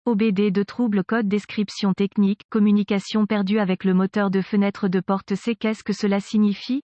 OBD de trouble code description technique, communication perdue avec le moteur de fenêtre de porte C. Qu'est-ce que cela signifie?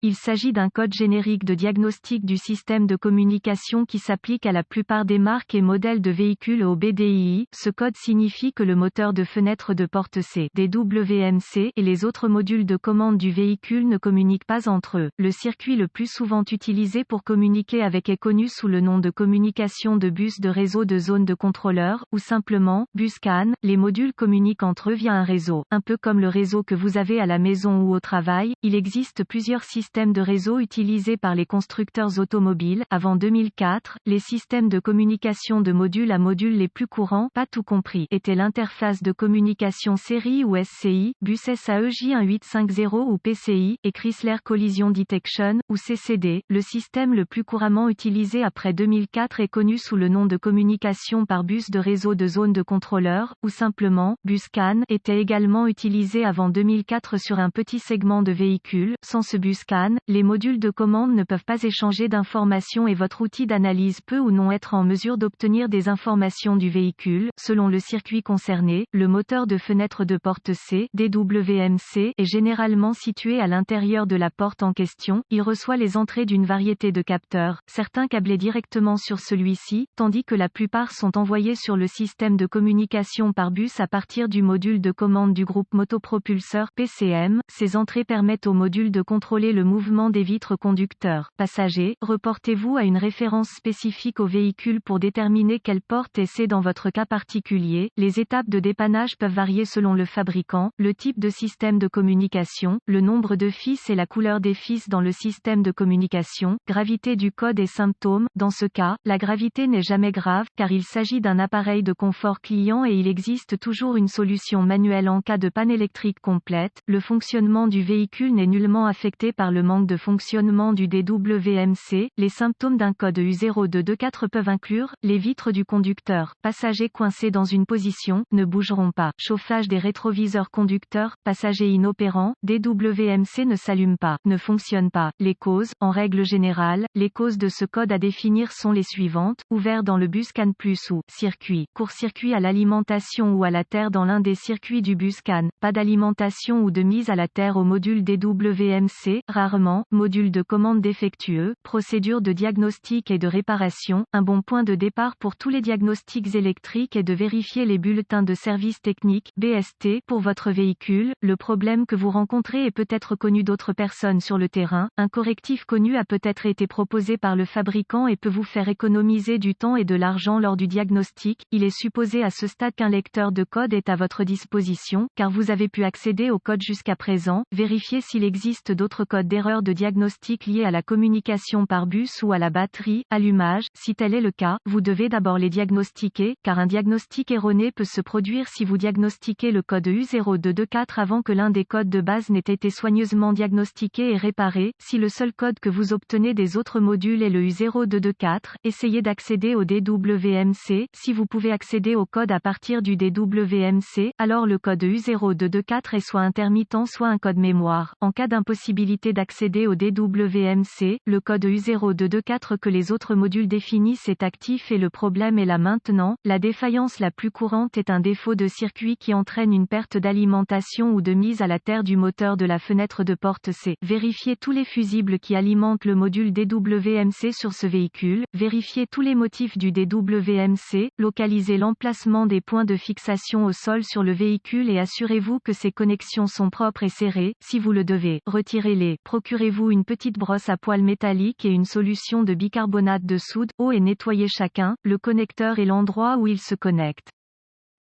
Il s'agit d'un code générique de diagnostic du système de communication qui s'applique à la plupart des marques et modèles de véhicules OBDII. Ce code signifie que le moteur de fenêtre de porte C, DWMC, et les autres modules de commande du véhicule ne communiquent pas entre eux. Le circuit le plus souvent utilisé pour communiquer avec est connu sous le nom de communication de bus de réseau de zone de contrôleur, ou simplement, bus CAN. Les modules communiquent entre eux via un réseau. Un peu comme le réseau que vous avez à la maison ou au travail, il existe plusieurs systèmes de réseau utilisés par les constructeurs automobiles. Avant 2004, les systèmes de communication de module à module les plus courants, pas tout compris, étaient l'interface de communication série ou SCI, bus SAEJ1850 ou PCI, et Chrysler Collision Detection, ou CCD. Le système le plus couramment utilisé après 2004 est connu sous le nom de communication par bus de réseau de zone de contrôleur, ou simplement, bus CAN, était également utilisé avant 2004 sur un petit segment de véhicules. Sans ce bus CAN, les modules de commande ne peuvent pas échanger d'informations et votre outil d'analyse peut ou non être en mesure d'obtenir des informations du véhicule. Selon le circuit concerné, le moteur de fenêtre de porte C, DWMC, est généralement situé à l'intérieur de la porte en question. Il reçoit les entrées d'une variété de capteurs, certains câblés directement sur celui-ci, tandis que la plupart sont envoyés sur le système de communication par bus à partir du module de commande du groupe motopropulseur PCM. Ces entrées permettent au module de contrôler le mouvement des vitres conducteurs. Passagers, reportez-vous à une référence spécifique au véhicule pour déterminer quelle porte c'est dans votre cas particulier. Les étapes de dépannage peuvent varier selon le fabricant, le type de système de communication, le nombre de fils et la couleur des fils dans le système de communication, gravité du code et symptômes. Dans ce cas, la gravité n'est jamais grave, car il s'agit d'un appareil de confort client et il existe toujours une solution manuelle en cas de panne électrique complète. Le fonctionnement du véhicule n'est nullement affecté par le manque de fonctionnement du DWMC. Les symptômes d'un code U0224 peuvent inclure les vitres du conducteur, passager coincé dans une position, ne bougeront pas. Chauffage des rétroviseurs conducteurs, passager inopérant, DWMC ne s'allume pas, ne fonctionne pas. Les causes, en règle générale, les causes de ce code à définir sont les suivantes: ouvert dans le bus CAN plus ou circuit, court-circuit à l'alimentation ou à la terre dans l'un des circuits du bus CAN, pas d'alimentation ou de mise à la terre au module DWMC, rarement, module de commande défectueux, procédure de diagnostic et de réparation. Un bon point de départ pour tous les diagnostics électriques est de vérifier les bulletins de service technique, BST, pour votre véhicule. Le problème que vous rencontrez est peut-être connu d'autres personnes sur le terrain. Un correctif connu a peut-être été proposé par le fabricant et peut vous faire économiser du temps et de l'argent lors du diagnostic. Il est supposé à ce stade qu'un lecteur de code est à votre disposition, car vous avez pu accéder au code jusqu'à présent. Vérifiez s'il existe d'autres codes d'erreur de diagnostic liés à la communication par bus ou à la batterie, allumage. Si tel est le cas, vous devez d'abord les diagnostiquer, car un diagnostic erroné peut se produire si vous diagnostiquez le code U0224 avant que l'un des codes de base n'ait été soigneusement diagnostiqué et réparé. Si le seul code que vous obtenez des autres modules est le U0224, essayez d'accéder au DWMC. Si vous pouvez accéder au code à partir du DWMC, alors le code U0224 est soit intermittent soit un code mémoire. En cas d'impossibilité d'accéder au DWMC, le code U0224 que les autres modules définissent est actif et le problème est là maintenant. La défaillance la plus courante est un défaut de circuit qui entraîne une perte d'alimentation ou de mise à la terre du moteur de la fenêtre de porte C. Vérifiez tous les fusibles qui alimentent le module DWMC sur ce véhicule. Vérifiez tous les motifs du DWMC. Localisez l'emplacement des points de fixation au sol sur le véhicule et assurez-vous que ces connexions sont propres et serrées. Si vous le devez, retirez-les. Procurez-vous une petite brosse à poils métallique et une solution de bicarbonate de soude. Eau et nettoyez chacun, le connecteur et l'endroit où il se connecte.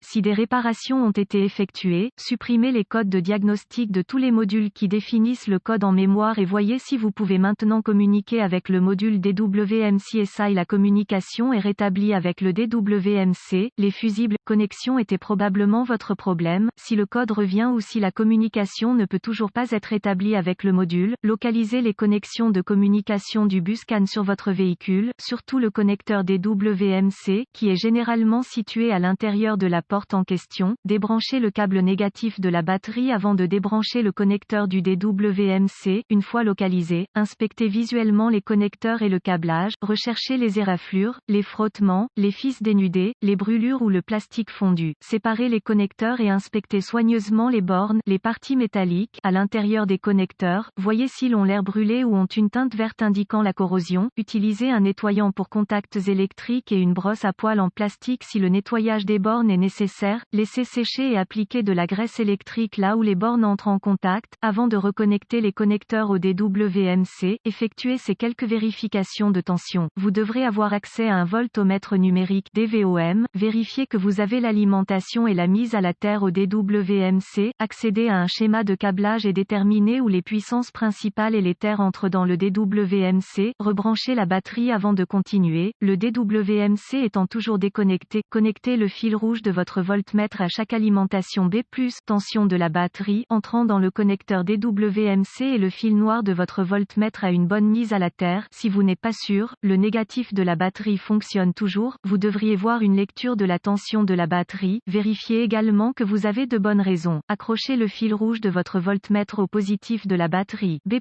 Si des réparations ont été effectuées, supprimez les codes de diagnostic de tous les modules qui définissent le code en mémoire et voyez si vous pouvez maintenant communiquer avec le module DWMC. Si la communication est rétablie avec le DWMC, les fusibles connexions étaient probablement votre problème. Si le code revient ou si la communication ne peut toujours pas être établie avec le module, localisez les connexions de communication du bus CAN sur votre véhicule, surtout le connecteur DWMC, qui est généralement situé à l'intérieur de la porte porte en question, débranchez le câble négatif de la batterie avant de débrancher le connecteur du DWMC, une fois localisé, inspectez visuellement les connecteurs et le câblage, recherchez les éraflures, les frottements, les fils dénudés, les brûlures ou le plastique fondu. Séparez les connecteurs et inspectez soigneusement les bornes, les parties métalliques, à l'intérieur des connecteurs, voyez s'ils ont l'air brûlés ou ont une teinte verte indiquant la corrosion, utilisez un nettoyant pour contacts électriques et une brosse à poils en plastique si le nettoyage des bornes est nécessaire, laissez sécher et appliquez de la graisse électrique là où les bornes entrent en contact, avant de reconnecter les connecteurs au DWMC, effectuez ces quelques vérifications de tension. Vous devrez avoir accès à un voltomètre numérique DVOM, vérifiez que vous avez l'alimentation et la mise à la terre au DWMC, accédez à un schéma de câblage et déterminez où les puissances principales et les terres entrent dans le DWMC, rebranchez la batterie avant de continuer, le DWMC étant toujours déconnecté, connectez le fil rouge de votre voltmètre à chaque alimentation B+, tension de la batterie, entrant dans le connecteur DWMC et le fil noir de votre voltmètre à une bonne mise à la terre. Si vous n'êtes pas sûr, le négatif de la batterie fonctionne toujours, vous devriez voir une lecture de la tension de la batterie, vérifiez également que vous avez de bonnes raisons. Accrochez le fil rouge de votre voltmètre au positif de la batterie B+,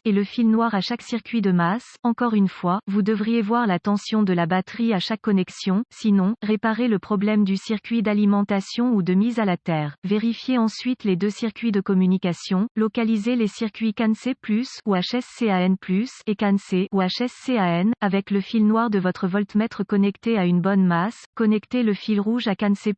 et le fil noir à chaque circuit de masse. Encore une fois, vous devriez voir la tension de la batterie à chaque connexion, sinon, réparez le problème du circuit d'alimentation ou de mise à la terre. Vérifiez ensuite les deux circuits de communication, localisez les circuits CAN-C+, ou HSCAN+, et CAN-C, ou HSCAN, avec le fil noir de votre voltmètre connecté à une bonne masse, connectez le fil rouge à CAN-C+,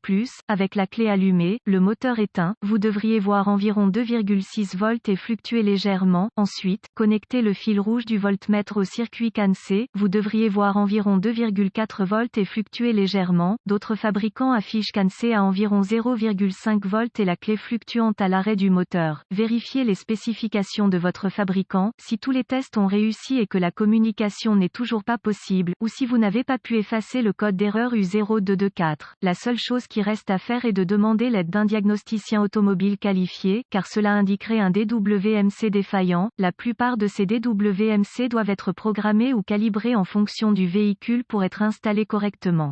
avec la clé allumée, le moteur éteint, vous devriez voir environ 2,6 volts et fluctuer légèrement. Ensuite, connectez le fil rouge du voltmètre au circuit CAN-C, vous devriez voir environ 2,4 volts et fluctuer légèrement. D'autres fabricants affichent CAN-C à environ 0,5 volts et la clé fluctuante à l'arrêt du moteur. Vérifiez les spécifications de votre fabricant, si tous les tests ont réussi et que la communication n'est toujours pas possible, ou si vous n'avez pas pu effacer le code d'erreur U0224. La seule chose qui reste à faire est de demander l'aide d'un diagnosticien automobile qualifié, car cela indiquerait un DWMC défaillant. La plupart de ces DWMC doivent être programmés ou calibrés en fonction du véhicule pour être installés correctement.